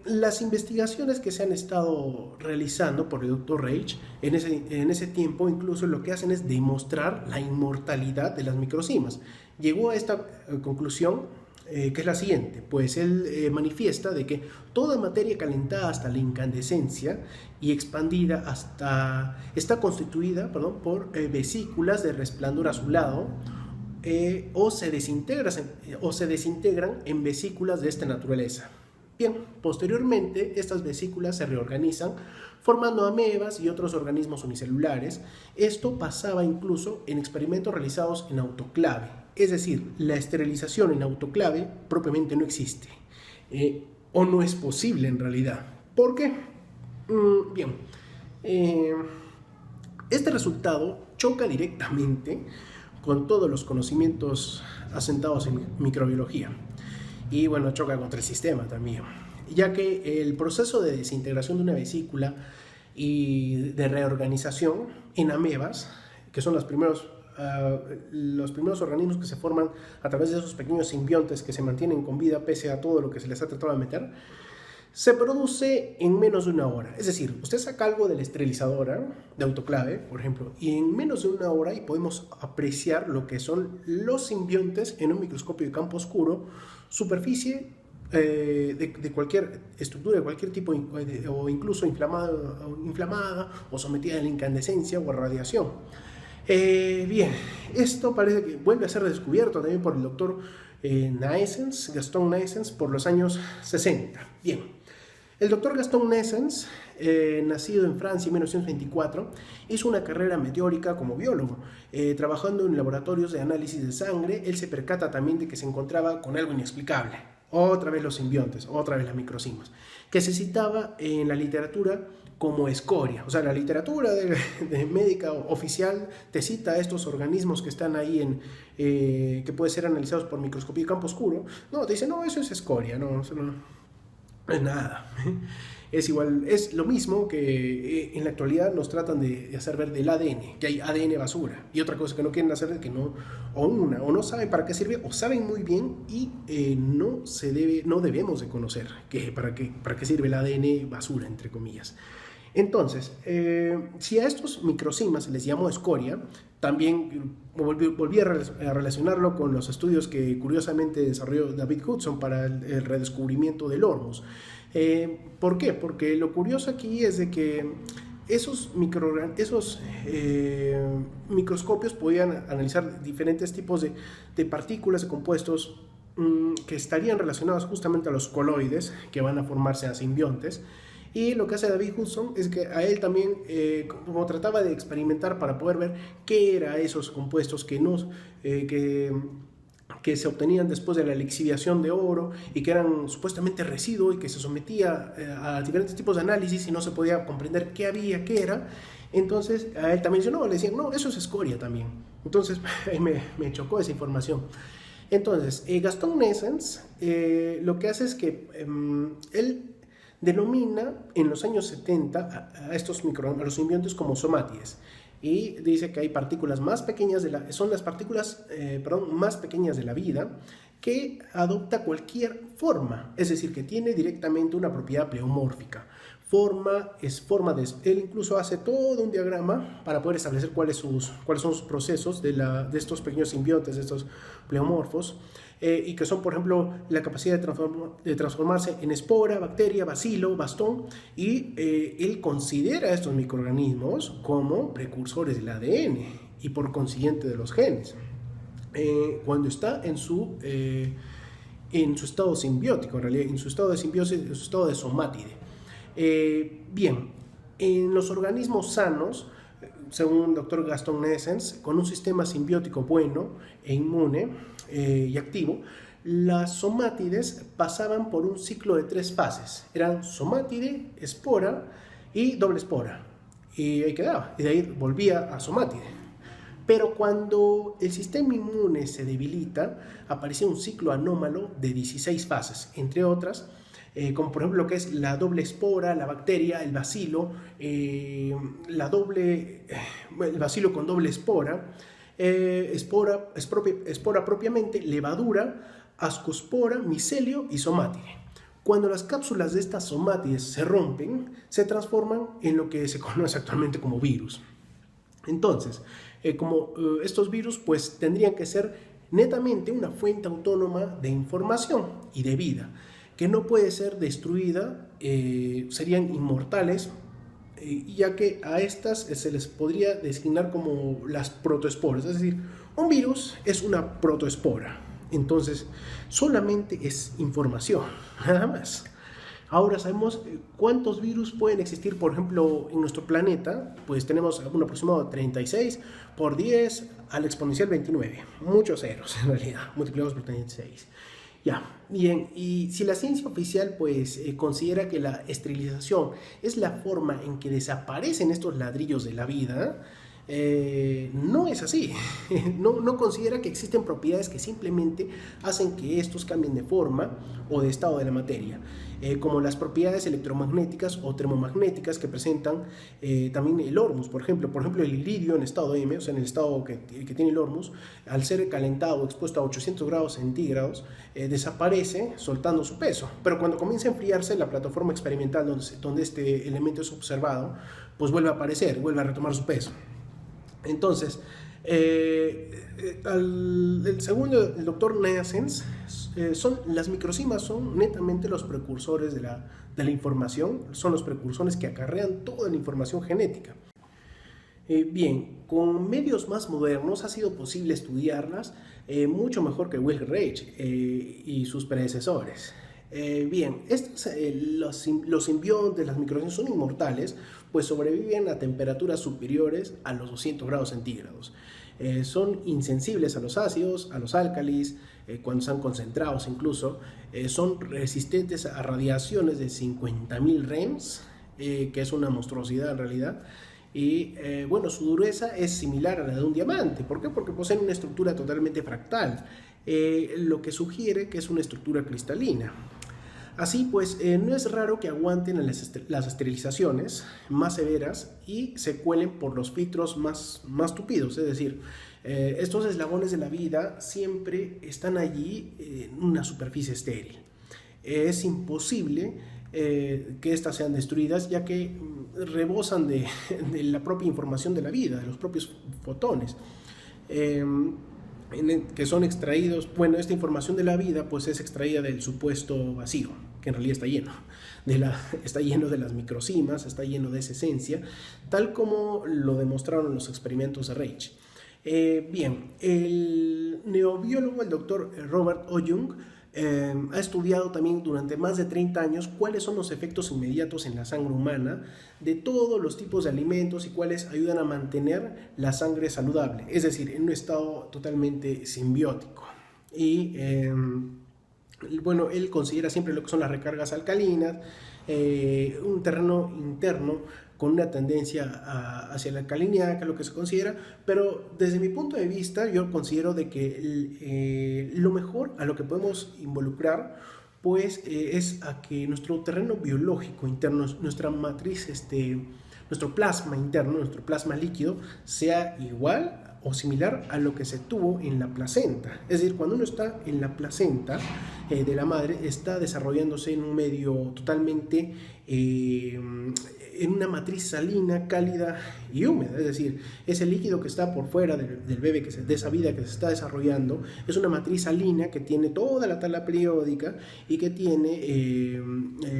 las investigaciones que se han estado realizando por el Dr. Reich en ese tiempo, incluso lo que hacen es demostrar la inmortalidad de las microsimas. Llegó a esta conclusión, que es la siguiente, pues él manifiesta de que toda materia calentada hasta la incandescencia y expandida está constituida por vesículas de resplandor azulado, o se desintegran en vesículas de esta naturaleza. Bien, posteriormente estas vesículas se reorganizan formando amebas y otros organismos unicelulares. Esto pasaba incluso en experimentos realizados en autoclave, es decir, la esterilización en autoclave propiamente no existe, o no es posible en realidad. ¿Por qué? Bien, este resultado choca directamente con todos los conocimientos asentados en microbiología. Y bueno, choca contra el sistema también, ya que el proceso de desintegración de una vesícula y de reorganización en amebas, que son los primeros organismos que se forman a través de esos pequeños simbiontes que se mantienen con vida pese a todo lo que se les ha tratado de meter, se produce en menos de una hora. Es decir, usted saca algo de la esterilizadora de autoclave, por ejemplo, y en menos de una hora y podemos apreciar lo que son los simbiontes en un microscopio de campo oscuro, superficie de cualquier estructura, de cualquier tipo, o incluso inflamada o sometida a la incandescencia o a radiación. Bien, esto parece que vuelve a ser descubierto también por el doctor Gastón Naessens, por los años 60. Bien. El doctor Gaston Naessens, nacido en Francia en 1924, hizo una carrera meteórica como biólogo. Trabajando en laboratorios de análisis de sangre, él se percata también de que se encontraba con algo inexplicable. Otra vez los simbiontes, otra vez las microcimas, que se citaba en la literatura como escoria. O sea, la literatura de médica oficial te cita estos organismos que están ahí que pueden ser analizados por microscopía de campo oscuro. No, te dice, no, eso es escoria, no, eso no es nada. Es igual, es lo mismo que en la actualidad nos tratan de hacer ver del ADN, que hay ADN basura. Y otra cosa que no quieren hacer es que no, o no saben para qué sirve, o saben muy bien y no debemos de conocer para qué sirve el ADN basura, entre comillas. Entonces, si a estos microcimas se les llamó escoria, también volví a relacionarlo con los estudios que curiosamente desarrolló David Hudson para el redescubrimiento del Hormuz. ¿Por qué? Porque lo curioso aquí es de que esos microscopios podían analizar diferentes tipos de partículas, de compuestos que estarían relacionados justamente a los coloides que van a formarse a simbiontes. Y lo que hace David Hudson es que a él también, como trataba de experimentar para poder ver qué eran esos compuestos que se obtenían después de la lixiviación de oro y que eran supuestamente residuo y que se sometía a diferentes tipos de análisis y no se podía comprender qué era. Entonces a él también le decían, no, eso es escoria también. Entonces ahí me chocó esa información. Entonces, Gaston Naessens lo que hace es que él denomina en los años 70 a los simbiontes como somátides y dice que hay partículas más pequeñas son las partículas más pequeñas de la vida que adopta cualquier forma, es decir, que tiene directamente una propiedad pleomórfica. Él incluso hace todo un diagrama para poder establecer cuáles son sus procesos de estos pequeños simbiontes, de estos pleomorfos, y que son, por ejemplo, la capacidad de transformarse en espora, bacteria, bacilo, bastón, y él considera a estos microorganismos como precursores del ADN y por consiguiente de los genes. Cuando está en su estado simbiótico, en realidad, en su estado de simbiosis, en su estado de somátide. Bien, en los organismos sanos, según el doctor Gaston Naessens, con un sistema simbiótico bueno e inmune y activo, las somátides pasaban por un ciclo de 3 fases. Eran somátide, espora y doble espora. Y ahí quedaba, y de ahí volvía a somátide. Pero cuando el sistema inmune se debilita, aparece un ciclo anómalo de 16 fases, entre otras, como por ejemplo lo que es la doble espora, la bacteria, el bacilo, el bacilo con doble espora, espora propiamente, levadura, ascospora, micelio y somátide. Cuando las cápsulas de estas somátides se rompen, se transforman en lo que se conoce actualmente como virus. Entonces, estos virus pues tendrían que ser netamente una fuente autónoma de información y de vida, que no puede ser destruida, serían inmortales, ya que a estas se les podría designar como las protoesporas, es decir, un virus es una protoespora, entonces solamente es información, nada más. Ahora sabemos cuántos virus pueden existir, por ejemplo, en nuestro planeta, pues tenemos un aproximado de 36 por 10 al exponencial 29, muchos ceros en realidad, multiplicados por 36. Ya, bien, y si la ciencia oficial pues considera que la esterilización es la forma en que desaparecen estos ladrillos de la vida, no es así. No considera que existen propiedades que simplemente hacen que estos cambien de forma o de estado de la materia, como las propiedades electromagnéticas o termomagnéticas que presentan también el Hormuz. Por ejemplo, el iridio en estado M, o sea, en el estado que tiene el Hormuz, al ser calentado o expuesto a 800 grados centígrados, desaparece soltando su peso. Pero cuando comienza a enfriarse, la plataforma experimental donde este elemento es observado, pues vuelve a aparecer, vuelve a retomar su peso. Entonces, el doctor Naessens, las microcimas son netamente los precursores de la información, son los precursores que acarrean toda la información genética. Bien, con medios más modernos ha sido posible estudiarlas mucho mejor que Wilhelm Reich y sus predecesores. Bien, los simbiontes, las microorganismos son inmortales, pues sobreviven a temperaturas superiores a los 200 grados centígrados. Son insensibles a los ácidos, a los álcalis, cuando están concentrados incluso. Son resistentes a radiaciones de 50.000 REMS, que es una monstruosidad en realidad. Y bueno, su dureza es similar a la de un diamante. ¿Por qué? Porque poseen una estructura totalmente fractal, lo que sugiere que es una estructura cristalina. Así pues, no es raro que aguanten las esterilizaciones más severas y se cuelen por los filtros más tupidos. Es decir, estos eslabones de la vida siempre están allí en una superficie estéril. Es imposible que éstas sean destruidas, ya que rebosan de la propia información de la vida, de los propios fotones. Que son extraídos, bueno, esta información de la vida pues es extraída del supuesto vacío, que en realidad está lleno de las microcimas, está lleno de esa esencia, tal como lo demostraron los experimentos de Reich. Bien, el neurobiólogo, el doctor Robert O. Young, ha estudiado también durante más de 30 años cuáles son los efectos inmediatos en la sangre humana de todos los tipos de alimentos y cuáles ayudan a mantener la sangre saludable, es decir, en un estado totalmente simbiótico. Y bueno, él considera siempre lo que son las recargas alcalinas, un terreno interno con una tendencia hacia la alcalinidad, que es lo que se considera, pero desde mi punto de vista yo considero de que lo mejor a lo que podemos involucrar pues es a que nuestro terreno biológico interno, nuestra matriz, nuestro plasma interno, nuestro plasma líquido sea igual o similar a lo que se tuvo en la placenta. Es decir, cuando uno está en la placenta de la madre, está desarrollándose en un medio totalmente en una matriz salina, cálida y húmeda. Es decir, ese líquido que está por fuera del bebé, de esa vida que se está desarrollando, es una matriz salina que tiene toda la tabla periódica y que tiene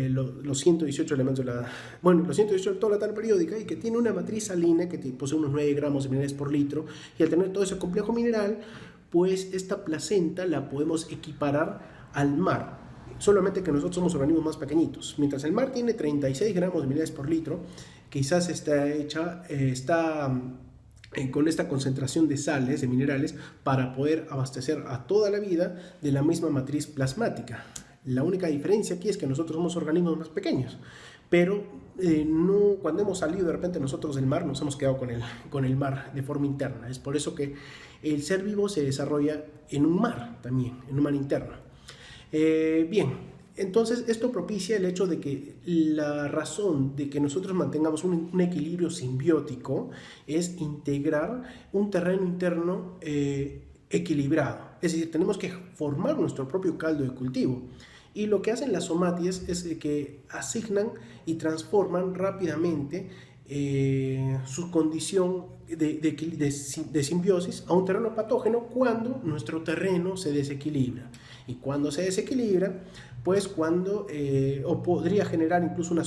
los 118 elementos de los 118 de toda la tabla periódica, y que tiene una matriz salina que posee unos 9 gramos de minerales por litro, y al tener todo ese complejo mineral, pues esta placenta la podemos equiparar al mar. Solamente que nosotros somos organismos más pequeñitos. Mientras el mar tiene 36 gramos de minerales por litro, quizás está con esta concentración de sales, de minerales, para poder abastecer a toda la vida de la misma matriz plasmática. La única diferencia aquí es que nosotros somos organismos más pequeños, pero no, cuando hemos salido de repente nosotros del mar, nos hemos quedado con el mar de forma interna. Es por eso que el ser vivo se desarrolla en un mar también, en un mar interno. Bien, entonces esto propicia el hecho de que la razón de que nosotros mantengamos un equilibrio simbiótico es integrar un terreno interno equilibrado. Es decir, tenemos que formar nuestro propio caldo de cultivo. Y lo que hacen las somátides es que asignan y transforman rápidamente su condición de simbiosis a un terreno patógeno cuando nuestro terreno se desequilibra. Y cuando se desequilibra, pues o podría generar incluso una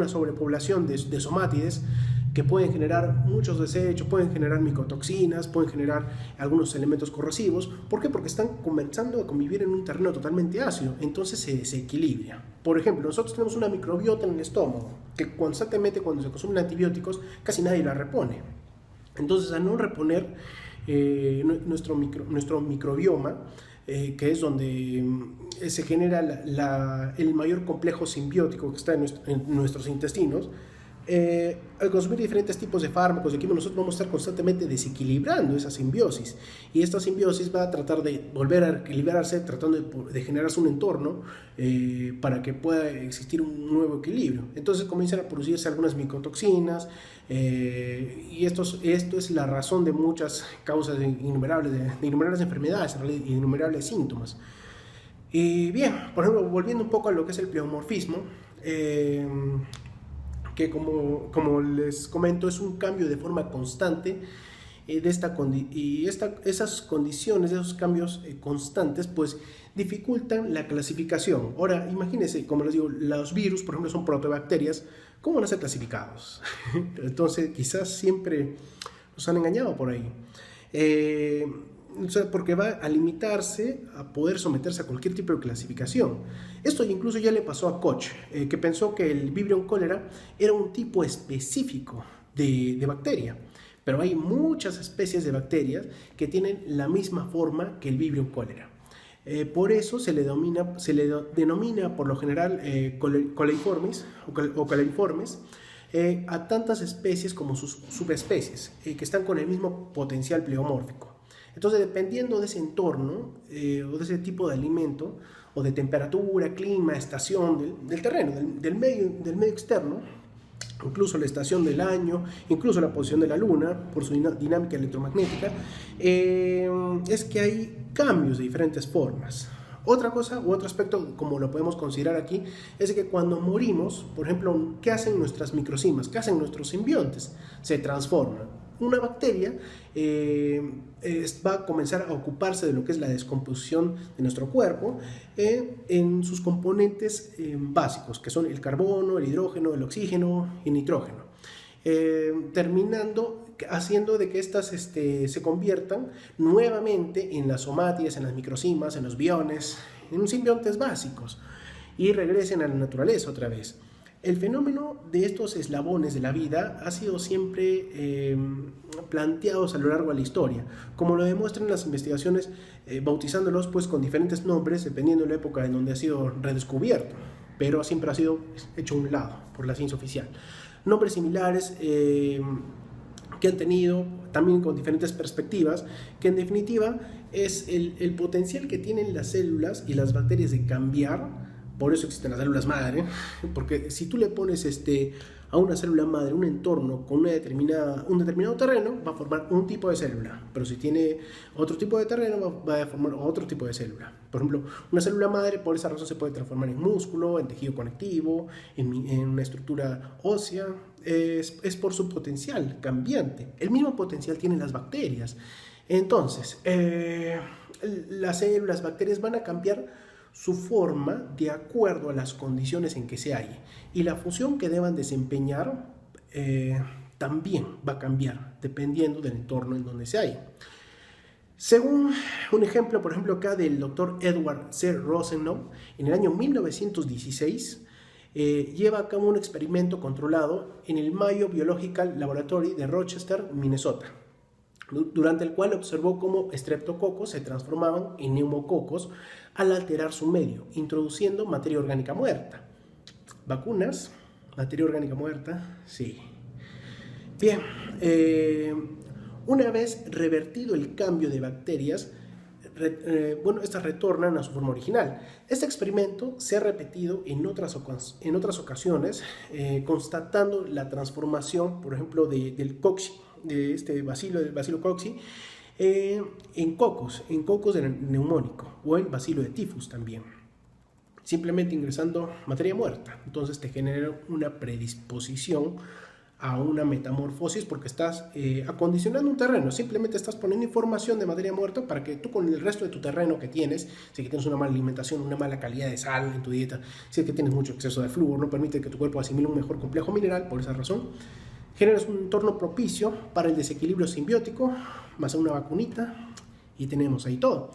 sobrepoblación de somátides que pueden generar muchos desechos, pueden generar micotoxinas, pueden generar algunos elementos corrosivos. ¿Por qué? Porque están comenzando a convivir en un terreno totalmente ácido, entonces se desequilibra. Por ejemplo, nosotros tenemos una microbiota en el estómago que constantemente, cuando se consumen antibióticos, casi nadie la repone. Entonces, al no reponer nuestro microbioma, que es donde se genera el mayor complejo simbiótico que está en nuestros intestinos, al consumir diferentes tipos de fármacos y químicos, nosotros vamos a estar constantemente desequilibrando esa simbiosis, y esta simbiosis va a tratar de volver a equilibrarse, tratando de generarse un entorno para que pueda existir un nuevo equilibrio. Entonces comienzan a producirse algunas micotoxinas, y esto es la razón de muchas causas de innumerables enfermedades y innumerables síntomas. Y bien, por ejemplo, volviendo un poco a lo que es el pleomorfismo, que como les comento, es un cambio de forma constante esas condiciones, esos cambios constantes, pues dificultan la clasificación. Ahora, imagínense, como les digo, los virus, por ejemplo, son protobacterias. ¿Cómo van a ser clasificados? Entonces, quizás siempre nos han engañado por ahí. O sea, porque va a limitarse a poder someterse a cualquier tipo de clasificación. Esto incluso ya le pasó a Koch, que pensó que el Vibrio cholera era un tipo específico de bacteria. Pero hay muchas especies de bacterias que tienen la misma forma que el Vibrio cholera. Por eso se le denomina por lo general coleiformes o coleiformes a tantas especies como sus subespecies, que están con el mismo potencial pleomórfico. Entonces, dependiendo de ese entorno o de ese tipo de alimento, o de temperatura, clima, estación del terreno, del medio externo, incluso la estación del año, incluso la posición de la luna, por su dinámica electromagnética, es que hay cambios de diferentes formas. Otra cosa u otro aspecto, como lo podemos considerar aquí, es que cuando morimos, por ejemplo, ¿qué hacen nuestras microcimas? ¿Qué hacen nuestros simbiontes? Se transforman. Una bacteria va a comenzar a ocuparse de lo que es la descomposición de nuestro cuerpo en sus componentes básicos, que son el carbono, el hidrógeno, el oxígeno y el nitrógeno, terminando haciendo de que estas se conviertan nuevamente en las somátidas, en las microcimas, en los biones, en simbiontes básicos, y regresen a la naturaleza otra vez. El fenómeno de estos eslabones de la vida ha sido siempre planteados a lo largo de la historia, como lo demuestran las investigaciones, bautizándolos pues con diferentes nombres dependiendo de la época en donde ha sido redescubierto, pero siempre ha sido hecho a un lado por la ciencia oficial. Nombres similares que han tenido también con diferentes perspectivas, que en definitiva es el potencial que tienen las células y las bacterias de cambiar. Por eso existen las células madre, porque si tú le pones a una célula madre un entorno con un determinado terreno, va a formar un tipo de célula, pero si tiene otro tipo de terreno, va a formar otro tipo de célula. Por ejemplo, una célula madre por esa razón se puede transformar en músculo, en tejido conectivo, en una estructura ósea. Es por su potencial cambiante. El mismo potencial tienen las bacterias. Entonces, las células, las bacterias van a cambiar su forma de acuerdo a las condiciones en que se halle, y la función que deban desempeñar también va a cambiar dependiendo del entorno en donde se halle. Según un ejemplo, por ejemplo acá del doctor Edward C. Rosenau, en el año 1916 lleva a cabo un experimento controlado en el Mayo Biological Laboratory de Rochester, Minnesota, durante el cual observó cómo estreptococos se transformaban en neumococos al alterar su medio, introduciendo materia orgánica muerta. ¿Vacunas? ¿Materia orgánica muerta? Sí. Bien, una vez revertido el cambio de bacterias, estas retornan a su forma original. Este experimento se ha repetido en otras ocasiones, constatando la transformación, por ejemplo, del cocci, de del bacilo cocci, en cocos del neumónico, o en bacilo de tifus también. Simplemente ingresando materia muerta, entonces te genera una predisposición a una metamorfosis, porque estás acondicionando un terreno. Simplemente estás poniendo información de materia muerta para que tú, con el resto de tu terreno que tienes, si que tienes una mala alimentación, una mala calidad de sal en tu dieta, si es que tienes mucho exceso de flúor, no permite que tu cuerpo asimile un mejor complejo mineral, por esa razón generas un entorno propicio para el desequilibrio simbiótico, más una vacunita, y tenemos ahí todo.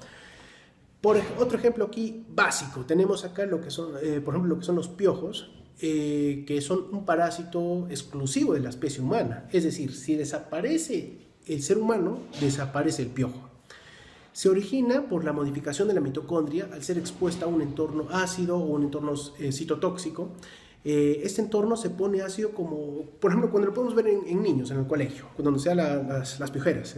Otro ejemplo aquí básico, tenemos acá lo que son, por ejemplo, lo que son los piojos, que son un parásito exclusivo de la especie humana. Es decir, si desaparece el ser humano, desaparece el piojo. Se origina por la modificación de la mitocondria al ser expuesta a un entorno ácido o un entorno citotóxico. Este entorno se pone ácido, como por ejemplo cuando lo podemos ver en niños en el colegio, cuando se dan las piojeras.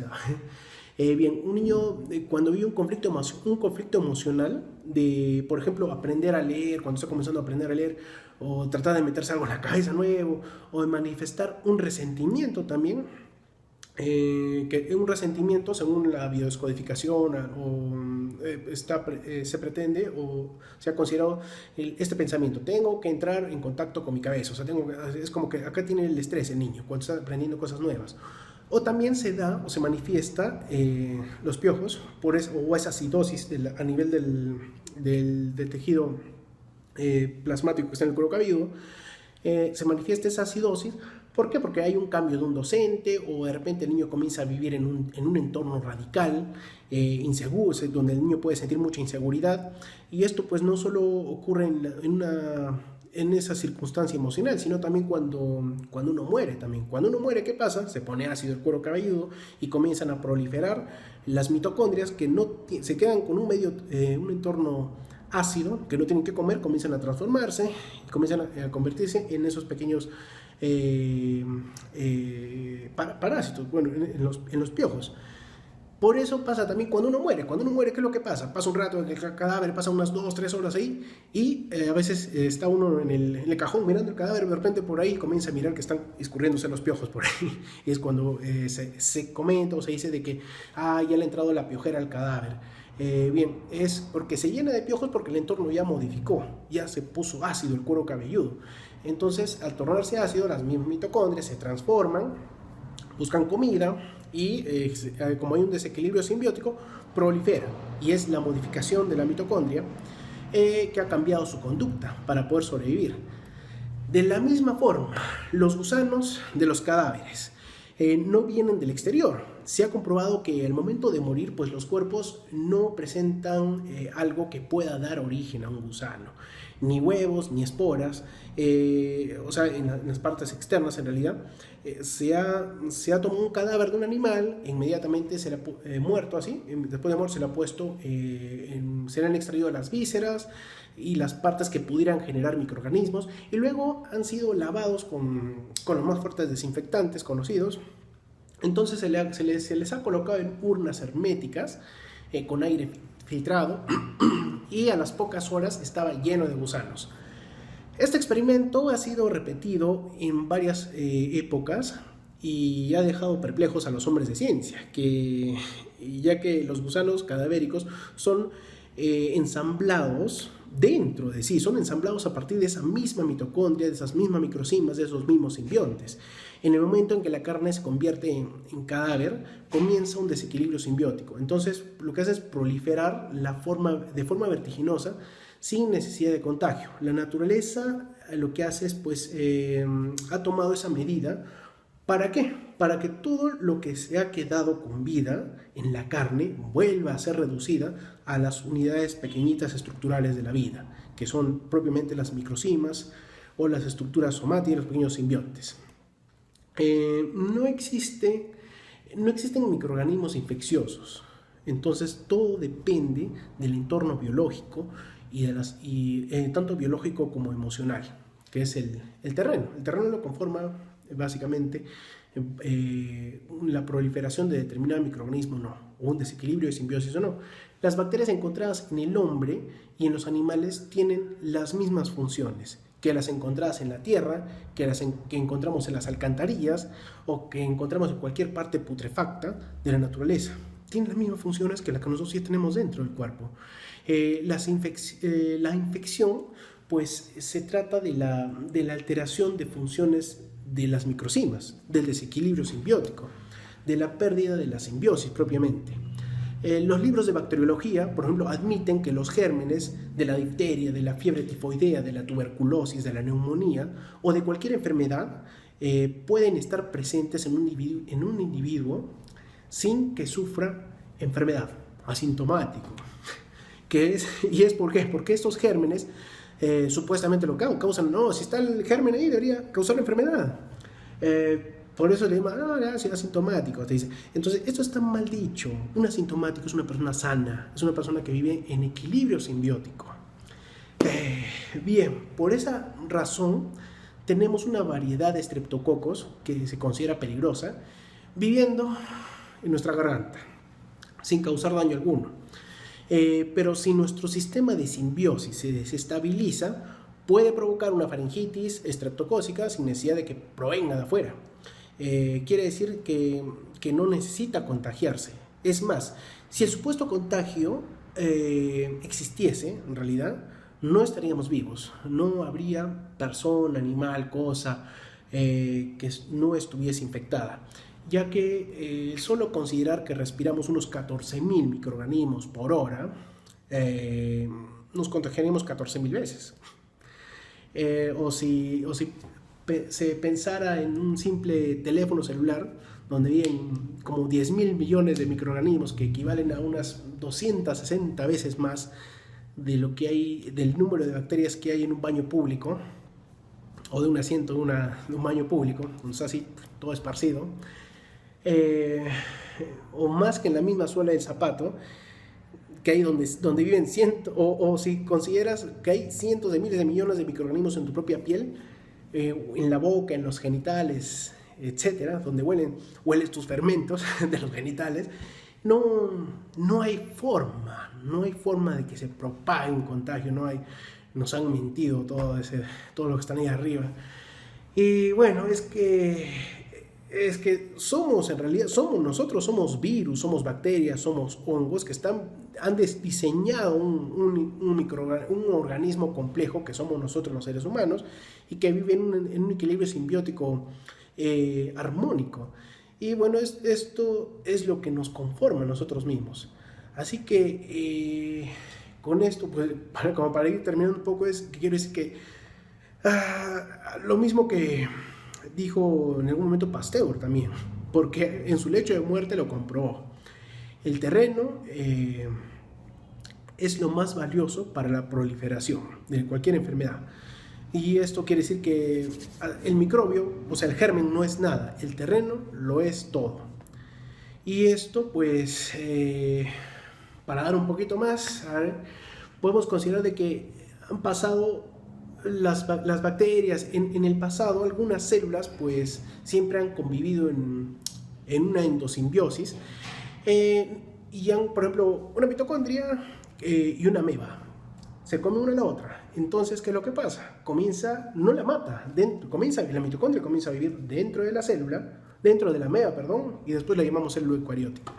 Bien, un niño cuando vive un conflicto emocional de, por ejemplo, aprender a leer, cuando está comenzando a aprender a leer, o tratar de meterse algo en la cabeza nuevo, o de manifestar un resentimiento también, que un resentimiento, según la biodescodificación, se pretende o se ha considerado este pensamiento: tengo que entrar en contacto con mi cabeza. O sea, es como que acá tiene el estrés el niño cuando está aprendiendo cosas nuevas. O también se da o se manifiesta los piojos o esa acidosis a nivel del tejido plasmático que está en el cuero cabelludo. Se manifiesta esa acidosis ¿Por qué? Porque hay un cambio de un docente o de repente el niño comienza a vivir en un entorno radical, inseguro, donde el niño puede sentir mucha inseguridad, y esto pues no solo ocurre en esa circunstancia emocional, sino también cuando uno muere también. Cuando uno muere, ¿qué pasa? Se pone ácido el cuero cabelludo y comienzan a proliferar las mitocondrias que se quedan con un entorno ácido, que no tienen que comer, comienzan a transformarse y comienzan a convertirse en esos pequeños parásitos, bueno, en los piojos. Por eso pasa también cuando uno muere. Cuando uno muere, ¿qué es lo que pasa? Pasa un rato en el cadáver, pasa unas 2-3 horas ahí, y a veces está uno en el cajón mirando el cadáver, de repente por ahí comienza a mirar que están escurriéndose los piojos por ahí. Y es cuando se comenta o se dice de que ya le ha entrado la piojera al cadáver. Bien, es porque se llena de piojos porque el entorno ya modificó, ya se puso ácido el cuero cabelludo. Entonces, al tornarse ácido, las mismas mitocondrias se transforman, buscan comida y como hay un desequilibrio simbiótico, proliferan. Y es la modificación de la mitocondria que ha cambiado su conducta para poder sobrevivir. De la misma forma, los gusanos de los cadáveres no vienen del exterior. Se ha comprobado que al momento de morir, pues los cuerpos no presentan algo que pueda dar origen a un gusano, ni huevos, ni esporas, o sea, en las partes externas en realidad. Se ha tomado un cadáver de un animal, inmediatamente se le ha muerto así, después de muerto se le ha puesto, se le han extraído las vísceras y las partes que pudieran generar microorganismos, y luego han sido lavados con los más fuertes desinfectantes conocidos. Entonces se les ha colocado en urnas herméticas con aire filtrado y a las pocas horas estaba lleno de gusanos. Este experimento ha sido repetido en varias épocas y ha dejado perplejos a los hombres de ciencia, ya que los gusanos cadavéricos son ensamblados dentro de sí, son ensamblados a partir de esa misma mitocondria, de esas mismas microcimas, de esos mismos simbiontes. En el momento en que la carne se convierte en cadáver, comienza un desequilibrio simbiótico. Entonces, lo que hace es proliferar de forma vertiginosa, sin necesidad de contagio. La naturaleza lo que hace es, pues, ha tomado esa medida. ¿Para qué? Para que todo lo que se ha quedado con vida en la carne vuelva a ser reducida a las unidades pequeñitas estructurales de la vida, que son propiamente las microcimas o las estructuras somáticas, los pequeños simbiontes. No existen microorganismos infecciosos, entonces todo depende del entorno biológico y tanto biológico como emocional, que es el terreno. El terreno lo conforma básicamente la proliferación de determinado microorganismo o un desequilibrio de simbiosis o no. Las bacterias encontradas en el hombre y en los animales tienen las mismas funciones que las encontradas en la tierra, que encontramos en las alcantarillas o que encontramos en cualquier parte putrefacta de la naturaleza. Tienen las mismas funciones que las que nosotros sí tenemos dentro del cuerpo. La infección, pues, se trata de la alteración de funciones de las microcimas, del desequilibrio simbiótico, de la pérdida de la simbiosis propiamente. Los libros de bacteriología, por ejemplo, admiten que los gérmenes de la difteria, de la fiebre tifoidea, de la tuberculosis, de la neumonía o de cualquier enfermedad pueden estar presentes en un individuo sin que sufra enfermedad, asintomático. ¿Y es por qué? Porque estos gérmenes supuestamente lo causan. No, si está el germen ahí debería causar la enfermedad. Por eso le llaman, es asintomático, te dice. Entonces, esto está mal dicho. Un asintomático es una persona sana, es una persona que vive en equilibrio simbiótico. Bien, por esa razón tenemos una variedad de estreptococos que se considera peligrosa viviendo en nuestra garganta, sin causar daño alguno. Pero si nuestro sistema de simbiosis se desestabiliza, puede provocar una faringitis estreptocócica sin necesidad de que provenga de afuera. Quiere decir que no necesita contagiarse. Es más, si el supuesto contagio existiese, en realidad, no estaríamos vivos. No habría persona, animal, cosa que no estuviese infectada, ya que solo considerar que respiramos unos 14.000 microorganismos por hora, nos contagiaríamos 14.000 veces. O si se pensara en un simple teléfono celular, donde viven como 10.000 millones de microorganismos que equivalen a unas 260 veces más de lo que hay, del número de bacterias que hay en un baño público, o de un asiento de un baño público, donde está así todo esparcido, o más que en la misma suela del zapato, que hay donde viven cientos, o si consideras que hay cientos de miles de millones de microorganismos en tu propia piel, en la boca, en los genitales, etcétera, donde hueles tus fermentos de los genitales, no hay forma de que se propague un contagio, nos han mentido todo lo que están ahí arriba. Y bueno, es que nosotros somos virus, somos bacterias, somos hongos que han diseñado un organismo complejo que somos nosotros los seres humanos y que viven en un equilibrio simbiótico armónico. Y bueno, esto es lo que nos conforma a nosotros mismos. Así que con esto, pues, para ir terminando un poco, quiero decir que lo mismo que dijo en algún momento Pasteur también, porque en su lecho de muerte lo comprobó. El terreno es lo más valioso para la proliferación de cualquier enfermedad. Y esto quiere decir que el microbio, o sea, el germen no es nada, el terreno lo es todo. Y esto, pues, para dar un poquito más, podemos considerar de que han pasado las bacterias, en el pasado algunas células pues siempre han convivido en una endosimbiosis, y por ejemplo, una mitocondria y una ameba se comen una a la otra. Entonces, ¿qué es lo que pasa? No la mata, la mitocondria comienza a vivir dentro de la célula, dentro de la ameba, perdón, y después la llamamos célula eucariótica.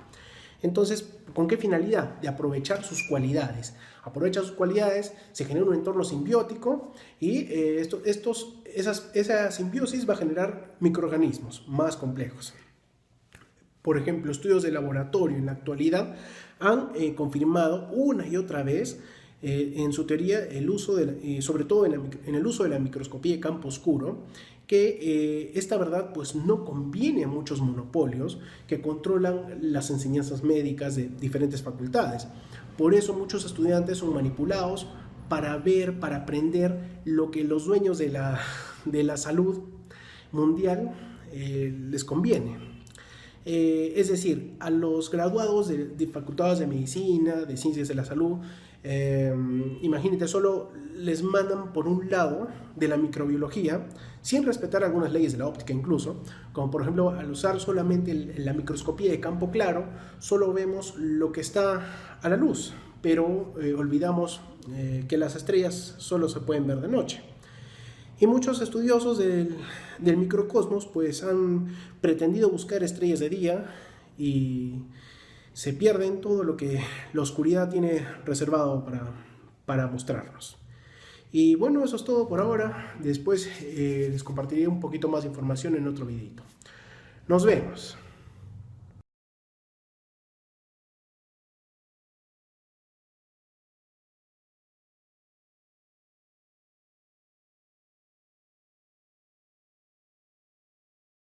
Entonces, ¿con qué finalidad? De aprovechar sus cualidades. Aprovecha sus cualidades, se genera un entorno simbiótico y esa simbiosis va a generar microorganismos más complejos. Por ejemplo, estudios de laboratorio en la actualidad han confirmado una y otra vez en su teoría sobre todo en el uso de la microscopía de campo oscuro, que esta verdad pues no conviene a muchos monopolios que controlan las enseñanzas médicas de diferentes facultades. Por eso muchos estudiantes son manipulados para aprender lo que los dueños de la salud mundial les conviene. Es decir, a los graduados de facultades de medicina, de ciencias de la salud, imagínate, solo les mandan por un lado de la microbiología, sin respetar algunas leyes de la óptica incluso, como por ejemplo al usar solamente la microscopía de campo claro, solo vemos lo que está a la luz, pero olvidamos que las estrellas solo se pueden ver de noche. Y muchos estudiosos del microcosmos pues han pretendido buscar estrellas de día y se pierden todo lo que la oscuridad tiene reservado para mostrarnos. Y bueno, eso es todo por ahora. Después les compartiré un poquito más de información en otro videito. Nos vemos.